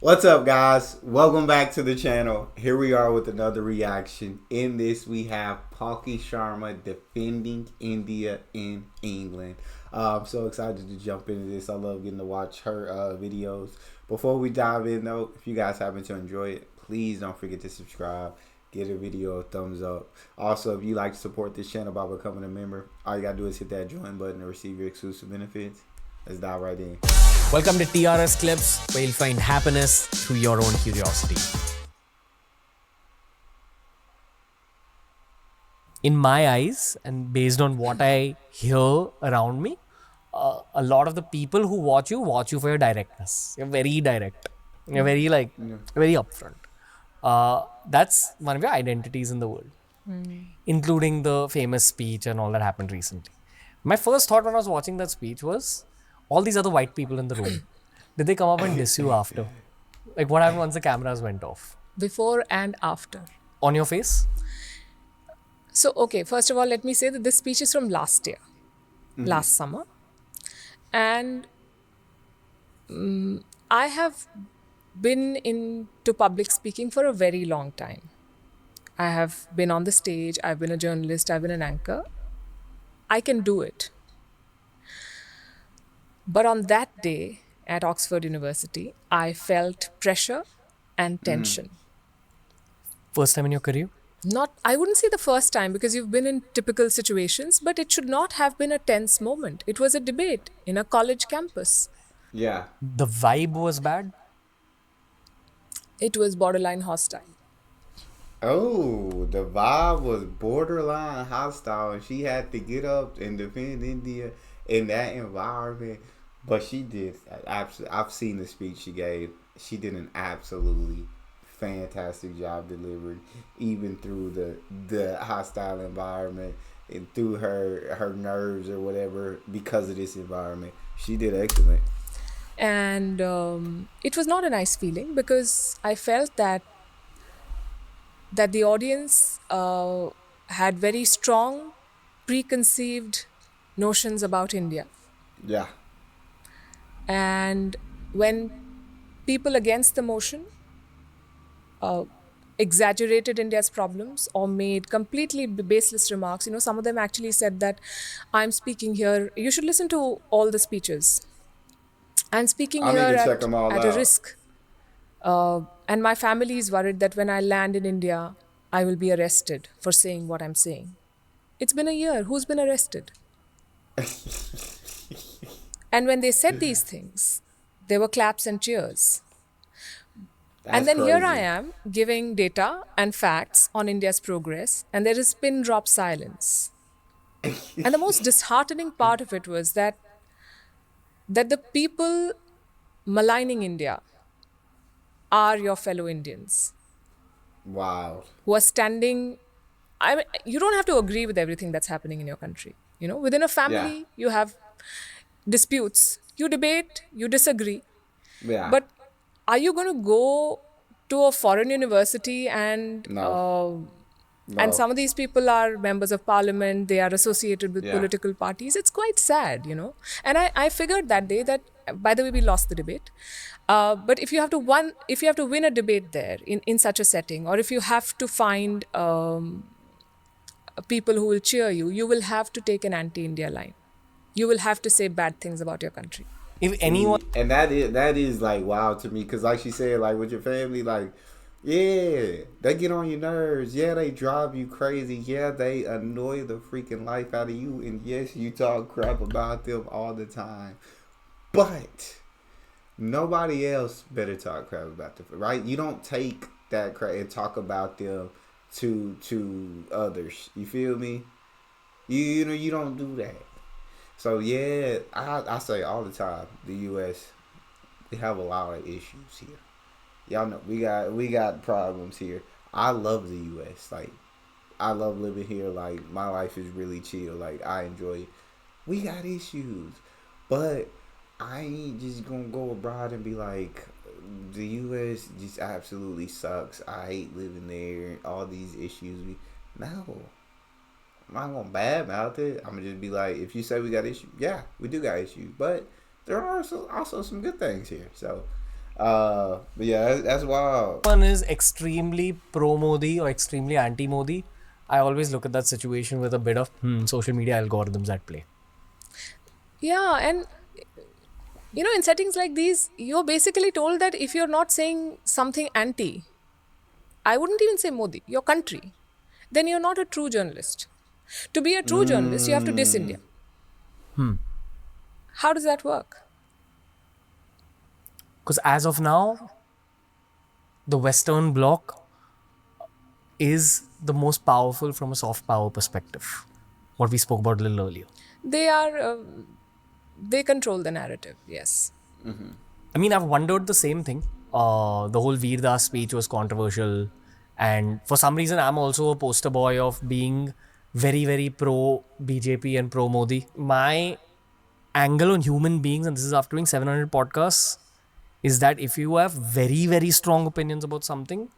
What's up, guys? Welcome back to the channel. Here we are with another reaction. In this, we have Palki Sharma defending India in England. I'm so excited to jump into this. I love getting to watch her videos. Before we dive in, though, if you guys happen to enjoy it, please don't forget to subscribe. Give the video a thumbs up. Also, if you like to support this channel by becoming a member, all you gotta do is hit that join button to receive your exclusive benefits. Let's dive right in. Welcome to TRS Clips, where you'll find happiness through your own curiosity. In my eyes, and based on what I hear around me, a lot of the people who watch you for your directness. You're very direct. You're very very upfront. That's one of your identities in the world, including the famous speech and all that happened recently. My first thought when I was watching that speech was, all these other white people in the room, did they come up and diss you after? Like, what happened once the cameras went off? Before and after. On your face? So, okay, first of all, let me say that this speech is from last year, last summer. And I have been into public speaking for a very long time. I have been on the stage, I've been a journalist, I've been an anchor. I can do it. But on that day at Oxford University, I felt pressure and tension. First time in your career? I wouldn't say the first time, because you've been in typical situations, but it should not have been a tense moment. It was a debate in a college campus. Yeah. The vibe was bad? It was borderline hostile. Oh, the vibe was borderline hostile, and she had to get up and defend India in that environment. But she did. I've seen the speech she gave. She did an absolutely fantastic job delivering, even through the hostile environment and through her nerves or whatever because of this environment. She did excellent. And it was not a nice feeling, because I felt that the audience had very strong preconceived notions about India. Yeah. And when people against the motion exaggerated India's problems or made completely baseless remarks, some of them actually said that I'm speaking here. You should listen to all the speeches. I'm speaking I here need to check them all at a out. risk. And my family is worried that when I land in India, I will be arrested for saying what I'm saying. It's been a year. Who's been arrested? And when they said these things, there were claps and cheers. And then here I am giving data and facts on India's progress, and there is pin drop silence. And the most disheartening part of it was that the people maligning India are your fellow Indians. Wow. Who are standing. I mean, you don't have to agree with everything that's happening in your country. Within a family, you have disputes. You debate, you disagree. Yeah. But are you going to go to a foreign university and No. and some of these people are members of parliament, they are associated with Yeah. political parties. It's quite sad, And I figured that day that, by the way, we lost the debate. But if you have to win a debate there in such a setting, or if you have to find people who will cheer you, you will have to take an anti-India line. You will have to say bad things about your country. If anyone... And that is like wild to me, because like she said, like with your family, like, yeah, they get on your nerves. Yeah, they drive you crazy. Yeah, they annoy the freaking life out of you. And yes, you talk crap about them all the time. But nobody else better talk crap about them, right? You don't take that crap and talk about them to others. You feel me? You don't do that. So yeah, I say all the time, the U.S., we have a lot of issues here. Y'all know we got problems here. I love the U.S. Like, I love living here. Like, my life is really chill. Like, I enjoy it. We got issues, but I ain't just gonna go abroad and be like, the U.S. just absolutely sucks. I hate living there. All these issues. No. I'm not gonna badmouth it. I'm gonna just be like, if you say we got issues, yeah, we do got issues, but there are also some good things here. So But yeah, that's wild. One is extremely pro Modi or extremely anti Modi, I always look at that situation with a bit of social media algorithms at play. Yeah, and in settings like these, you're basically told that if you're not saying something anti, I wouldn't even say Modi, your country, then you're not a true journalist. To be a true journalist, you have to diss India. How does that work? Because as of now, the Western Bloc is the most powerful from a soft power perspective. What we spoke about a little earlier. They are, they control the narrative, yes. I mean, I've wondered the same thing. The whole Veer Das speech was controversial. And for some reason, I'm also a poster boy of being very, very pro BJP and pro Modi. My angle on human beings, and this is after doing 700 podcasts, is that if you have very, very strong opinions about something,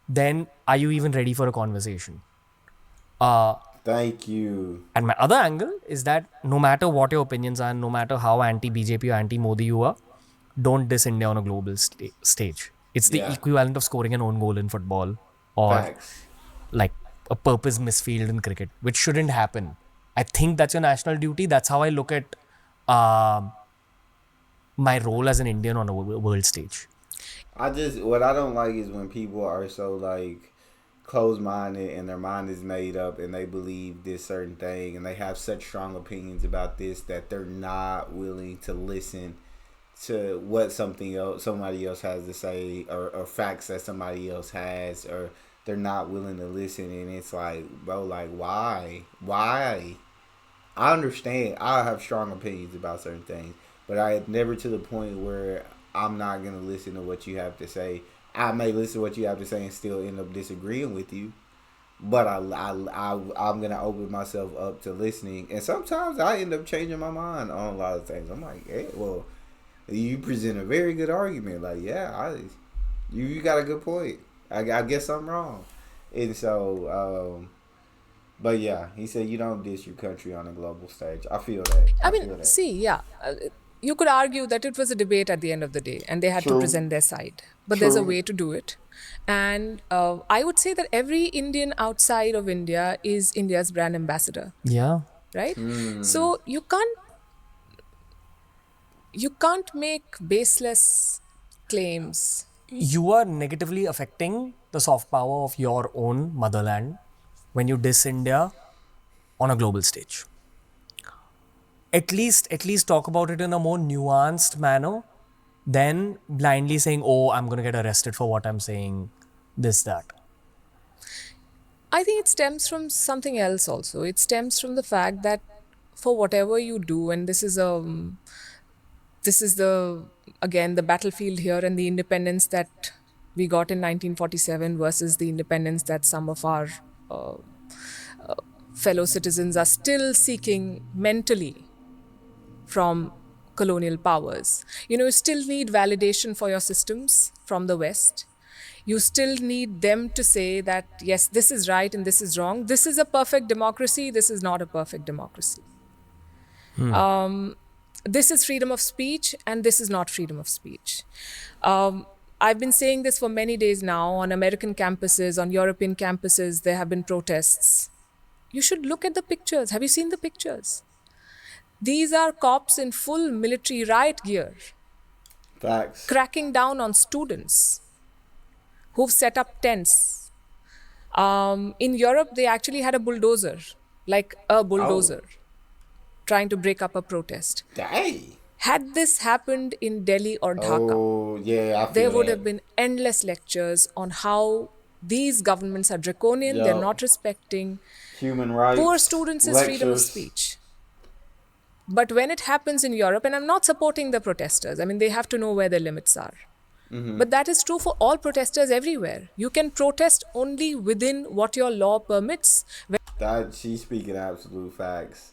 then are you even ready for a conversation? Thank you. And my other angle is that no matter what your opinions are, no matter how anti-BJP or anti-Modi you are, don't diss India on a global stage. It's the Yeah. equivalent of scoring an own goal in football or Facts. like a purpose misfield in cricket, which shouldn't happen. I think that's your national duty. That's how I look at my role as an Indian on a world stage. What I don't like is when people are so like closed minded and their mind is made up and they believe this certain thing and they have such strong opinions about this that they're not willing to listen to what somebody else has to say, or facts that somebody else has, or they're not willing to listen. And it's like, bro, like, why I understand I have strong opinions about certain things, but I never to the point where I'm not gonna listen to what you have to say. I may listen to what you have to say and still end up disagreeing with you, but I'm gonna open myself up to listening. And sometimes I end up changing my mind on a lot of things. I'm like, hey, well, you present a very good argument. Like, yeah, you got a good point. I guess I'm wrong. And so, but yeah, he said you don't diss your country on a global stage. I feel that. I I feel mean, that. see, yeah, you could argue that it was a debate at the end of the day and they had to True. present their side. But there's a True. way to do it. And I would say that every Indian outside of India is India's brand ambassador, Yeah. right? So you can't make baseless claims. You are negatively affecting the soft power of your own motherland when you diss India on a global stage. At least talk about it in a more nuanced manner than blindly saying, oh, I'm going to get arrested for what I'm saying, this, that. I think it stems from something else also. It stems from the fact that for whatever you do, and this is the again the battlefield here and the independence that we got in 1947 versus the independence that some of our uh, fellow citizens are still seeking mentally from colonial powers. You still need validation for your systems from the West. You still need them to say that, yes, this is right and this is wrong. This is a perfect democracy. This is not a perfect democracy. This is freedom of speech and this is not freedom of speech. I've been saying this for many days now. On American campuses, on European campuses, there have been protests. You should look at the pictures. Have you seen the pictures? These are cops in full military riot gear Facts. cracking down on students who've set up tents. In Europe, they actually had a bulldozer, like a bulldozer, trying to break up a protest. Dang. Had this happened in Delhi or Dhaka, Oh yeah, I feel there would that. have been endless lectures on how these governments are draconian, they're Yup. not respecting Human rights. poor students' is freedom of lectures. speech. But when it happens in Europe, and I'm not supporting the protesters, I mean, they have to know where their limits are. But that is true for all protesters everywhere. You can protest only within what your law permits. That she's speaking absolute facts.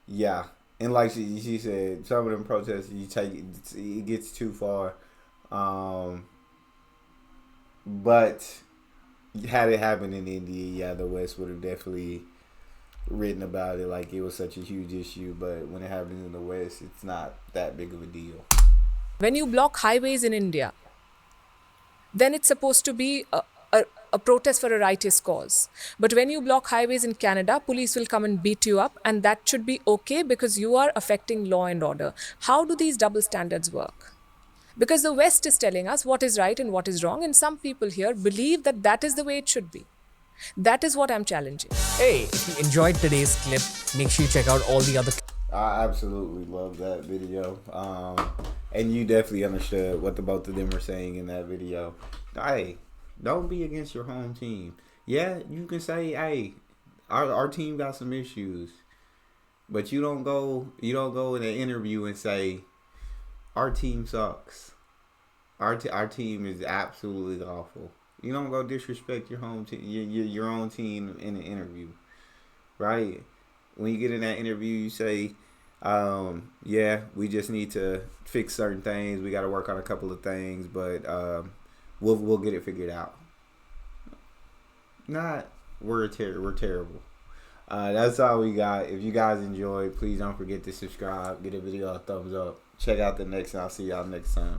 Yeah, and like she said, some of them protests you take it gets too far. But had it happened in India, yeah, the West would have definitely written about it like it was such a huge issue. But when it happens in the West, it's not that big of a deal. When you block highways in India, then it's supposed to be a protest for a righteous cause. But when you block highways in Canada, police will come and beat you up, and that should be okay because you are affecting law and order. How do these double standards work? Because the West is telling us what is right and what is wrong, and some people here believe that that is the way it should be. That is what I'm challenging. Hey, if you enjoyed today's clip, make sure you check out all the other I absolutely love that video. And you definitely understood what the both of them were saying in that video. Hey, don't be against your home team. Yeah, you can say, hey, our team got some issues. But you don't go in an interview and say, our team sucks. Our team is absolutely awful. You don't go disrespect your home team, your own team in an interview, right? When you get in that interview, you say, yeah, we just need to fix certain things. We got to work on a couple of things, but we'll get it figured out. Not we're terrible. That's all we got. If you guys enjoyed, please don't forget to subscribe. Give the video a thumbs up. Check out the next, and I'll see y'all next time.